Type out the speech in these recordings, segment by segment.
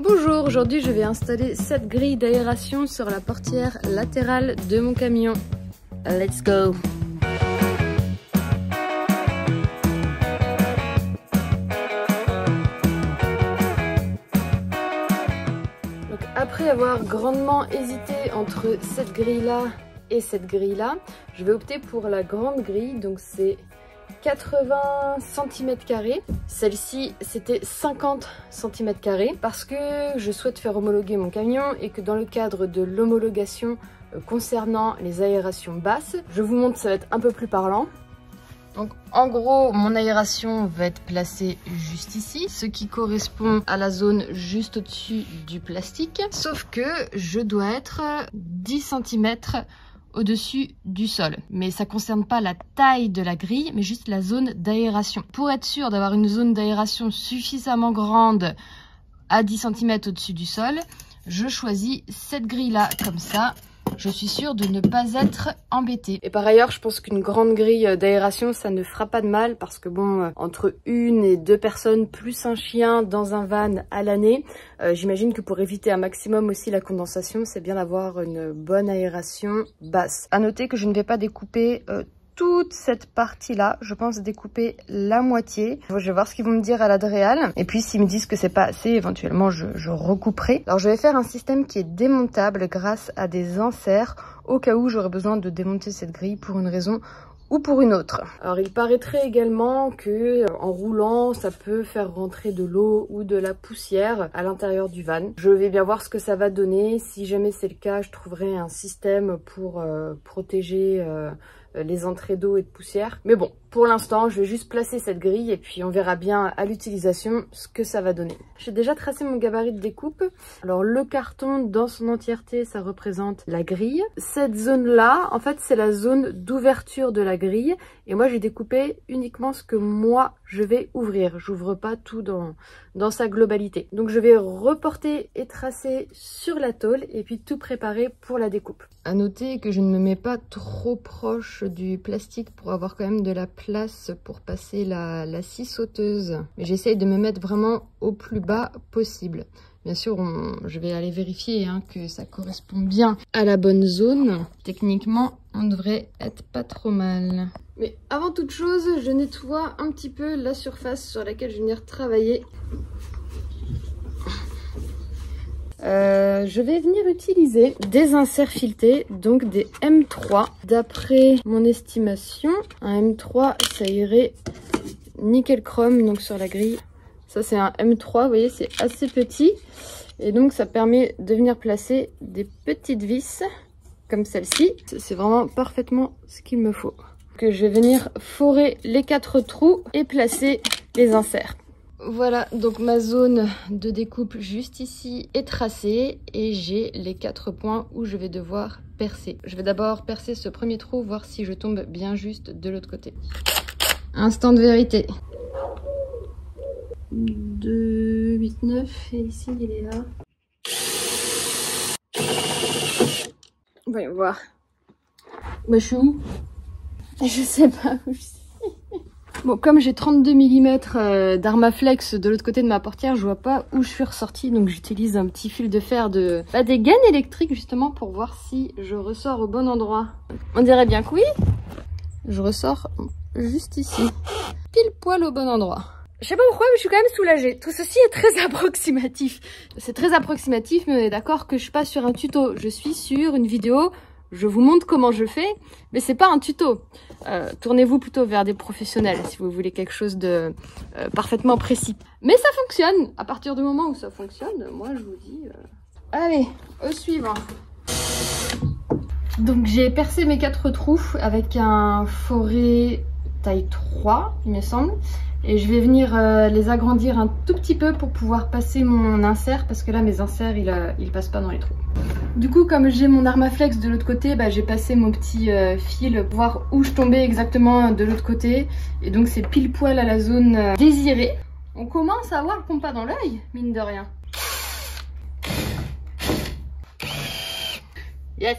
Bonjour, aujourd'hui je vais installer cette grille d'aération sur la portière latérale de mon camion. Let's go! Donc après avoir grandement hésité entre cette grille-là et cette grille-là, je vais opter pour la grande grille, donc c'est 80 cm². Celle-ci c'était 50 cm² parce que je souhaite faire homologuer mon camion et que dans le cadre de l'homologation concernant les aérations basses, je vous montre, ça va être un peu plus parlant. Donc en gros, mon aération va être placée juste ici, ce qui correspond à la zone juste au-dessus du plastique, sauf que je dois être 10 cm au-dessus du sol. Mais ça concerne pas la taille de la grille, mais juste la zone d'aération. Pour être sûr d'avoir une zone d'aération suffisamment grande à 10 cm au-dessus du sol, je choisis cette grille-là, comme ça. Je suis sûre de ne pas être embêtée. Et par ailleurs, je pense qu'une grande grille d'aération, ça ne fera pas de mal parce que bon, entre 1 et 2 personnes plus un chien dans un van à l'année, j'imagine que pour éviter un maximum aussi la condensation, c'est bien d'avoir une bonne aération basse. À noter que je ne vais pas découper toute cette partie-là, je pense découper la moitié. Je vais voir ce qu'ils vont me dire à l'Adréal. Et puis s'ils me disent que c'est pas assez, éventuellement je recouperai. Alors je vais faire un système qui est démontable grâce à des inserts au cas où j'aurais besoin de démonter cette grille pour une raison ou pour une autre. Alors il paraîtrait également que en roulant, ça peut faire rentrer de l'eau ou de la poussière à l'intérieur du van. Je vais bien voir ce que ça va donner. Si jamais c'est le cas, je trouverai un système pour protéger les entrées d'eau et de poussière. Mais bon, pour l'instant, je vais juste placer cette grille et puis on verra bien à l'utilisation ce que ça va donner. J'ai déjà tracé mon gabarit de découpe. Alors le carton dans son entièreté, ça représente la grille. Cette zone-là, en fait, c'est la zone d'ouverture de la grille. Et moi, j'ai découpé uniquement ce que moi, je vais ouvrir. J'ouvre pas tout dans sa globalité. Donc je vais reporter et tracer sur la tôle et puis tout préparer pour la découpe. À noter que je ne me mets pas trop proche du plastique pour avoir quand même de la place pour passer la scie sauteuse. Mais j'essaye de me mettre vraiment au plus bas possible. Bien sûr, je vais aller vérifier que ça correspond bien à la bonne zone. Techniquement, on devrait être pas trop mal. Mais avant toute chose, je nettoie un petit peu la surface sur laquelle je vais venir travailler. Je vais venir utiliser des inserts filetés, donc des M3. D'après mon estimation, un M3, ça irait nickel chrome donc sur la grille. Ça c'est un M3, vous voyez, c'est assez petit. Et donc ça permet de venir placer des petites vis comme celle-ci. C'est vraiment parfaitement ce qu'il me faut. Que je vais venir forer les 4 trous et placer les inserts. Voilà, donc ma zone de découpe juste ici est tracée et j'ai les 4 points où je vais devoir percer. Je vais d'abord percer ce premier trou, voir si je tombe bien juste de l'autre côté. Instant de vérité. 2, 8, 9 et ici il est là. Voyons voir. Bah, je suis où? Je sais pas où je suis. Bon, comme j'ai 32 mm d'Armaflex de l'autre côté de ma portière, je vois pas où je suis ressortie. Donc j'utilise un petit fil de fer des gaines électriques justement pour voir si je ressors au bon endroit. On dirait bien que oui. Je ressors juste ici. Pile poil au bon endroit. Je sais pas pourquoi, mais je suis quand même soulagée. Tout ceci est très approximatif. C'est très approximatif, mais on est d'accord que je suis pas sur un tuto. Je suis sur une vidéo. Je vous montre comment je fais, mais c'est pas un tuto. Tournez-vous plutôt vers des professionnels si vous voulez quelque chose de parfaitement précis. Mais ça fonctionne. À partir du moment où ça fonctionne, moi je vous dis... Allez, au suivant. Donc j'ai percé mes 4 trous avec un forêt taille 3, il me semble. Et je vais venir les agrandir un tout petit peu pour pouvoir passer mon insert, parce que là mes inserts ils passent pas dans les trous. Du coup, comme j'ai mon Armaflex de l'autre côté, j'ai passé mon petit fil pour voir où je tombais exactement de l'autre côté. Et donc c'est pile poil à la zone désirée. On commence à avoir le compas dans l'œil, mine de rien. Yes.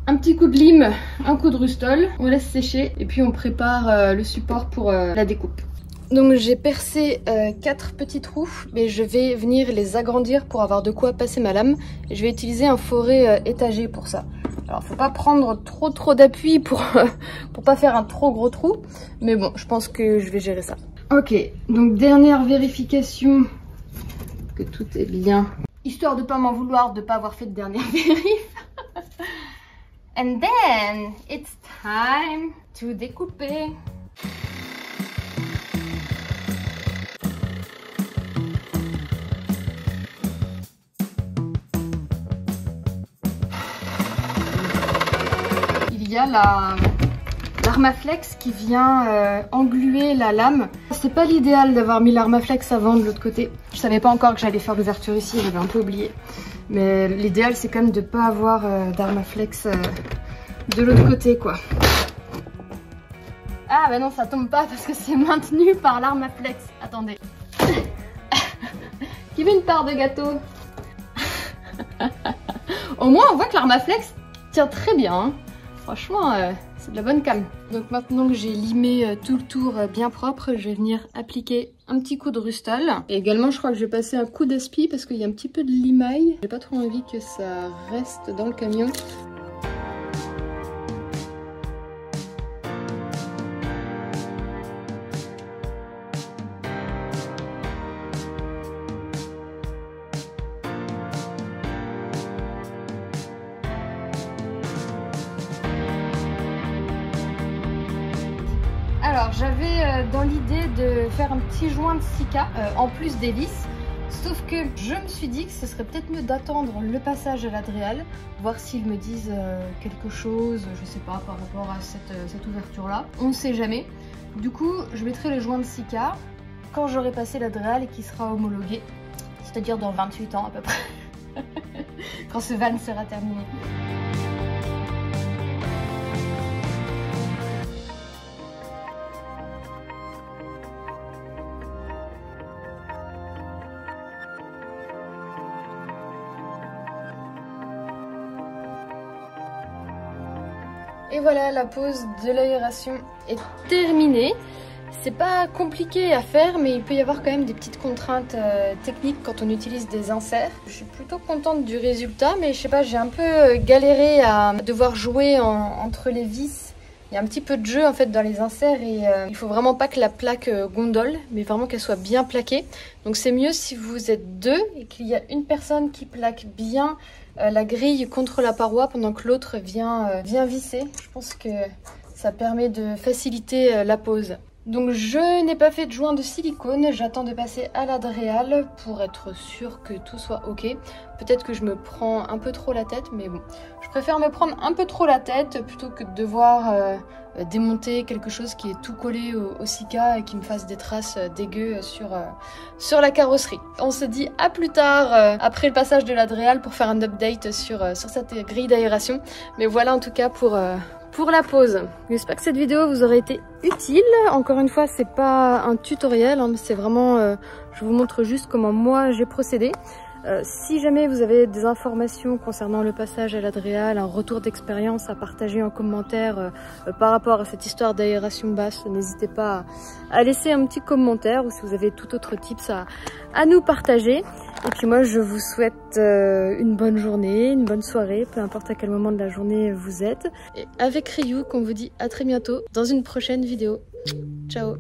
Un petit coup de lime, un coup de rustol, on laisse sécher et puis on prépare le support pour la découpe. Donc j'ai percé 4 petits trous, mais je vais venir les agrandir pour avoir de quoi passer ma lame. Et je vais utiliser un forêt étagé pour ça. Alors faut pas prendre trop d'appui pour pas faire un trop gros trou. Mais bon, je pense que je vais gérer ça. Ok, donc dernière vérification que tout est bien. Histoire de pas m'en vouloir de pas avoir fait de dernière vérif. And then it's time to découper. Il y a l'Armaflex qui vient engluer la lame. C'est pas l'idéal d'avoir mis l'Armaflex avant de l'autre côté. Je savais pas encore que j'allais faire l'ouverture ici, j'avais un peu oublié. Mais l'idéal c'est quand même de pas avoir d'Armaflex de l'autre côté quoi. Ah bah non, ça tombe pas parce que c'est maintenu par l'Armaflex. Attendez. Qui veut une part de gâteau? Au moins on voit que l'Armaflex tient très bien. Hein. Franchement, c'est de la bonne cam. Donc maintenant que j'ai limé tout le tour bien propre, je vais venir appliquer un petit coup de Rustol. Et également, je crois que je vais passer un coup d'aspi parce qu'il y a un petit peu de limaille. J'ai pas trop envie que ça reste dans le camion. Alors j'avais dans l'idée de faire un petit joint de Sika en plus des vis, sauf que je me suis dit que ce serait peut-être mieux d'attendre le passage à l'Adréal, voir s'ils me disent quelque chose, je sais pas, par rapport à cette ouverture là, on ne sait jamais. Du coup je mettrai le joint de Sika quand j'aurai passé l'Adréal et qu'il sera homologué, c'est-à-dire dans 28 ans à peu près, quand ce van sera terminé. Et voilà, la pose de l'aération est terminée. C'est pas compliqué à faire, mais il peut y avoir quand même des petites contraintes techniques quand on utilise des inserts. Je suis plutôt contente du résultat, mais je sais pas, j'ai un peu galéré à devoir jouer entre les vis. Il y a un petit peu de jeu en fait dans les inserts et il faut vraiment pas que la plaque gondole, mais vraiment qu'elle soit bien plaquée. Donc c'est mieux si vous êtes deux et qu'il y a une personne qui plaque bien la grille contre la paroi pendant que l'autre vient visser. Je pense que ça permet de faciliter la pose. Donc je n'ai pas fait de joint de silicone, j'attends de passer à l'Adréal pour être sûre que tout soit ok. Peut-être que je me prends un peu trop la tête, mais bon, je préfère me prendre un peu trop la tête plutôt que de devoir démonter quelque chose qui est tout collé au Sika et qui me fasse des traces dégueu sur la carrosserie. On se dit à plus tard après le passage de l'Adréal pour faire un update sur cette grille d'aération. Mais voilà en tout cas pour la pose. J'espère que cette vidéo vous aurait été utile. Encore une fois, c'est pas un tutoriel, hein, mais c'est vraiment, je vous montre juste comment moi j'ai procédé. Si jamais vous avez des informations concernant le passage à l'Adréal, un retour d'expérience à partager en commentaire par rapport à cette histoire d'aération basse, n'hésitez pas à laisser un petit commentaire ou si vous avez tout autre tips à nous partager. Et puis moi je vous souhaite une bonne journée, une bonne soirée, peu importe à quel moment de la journée vous êtes. Et avec Ryu, qu'on vous dit à très bientôt dans une prochaine vidéo. Ciao!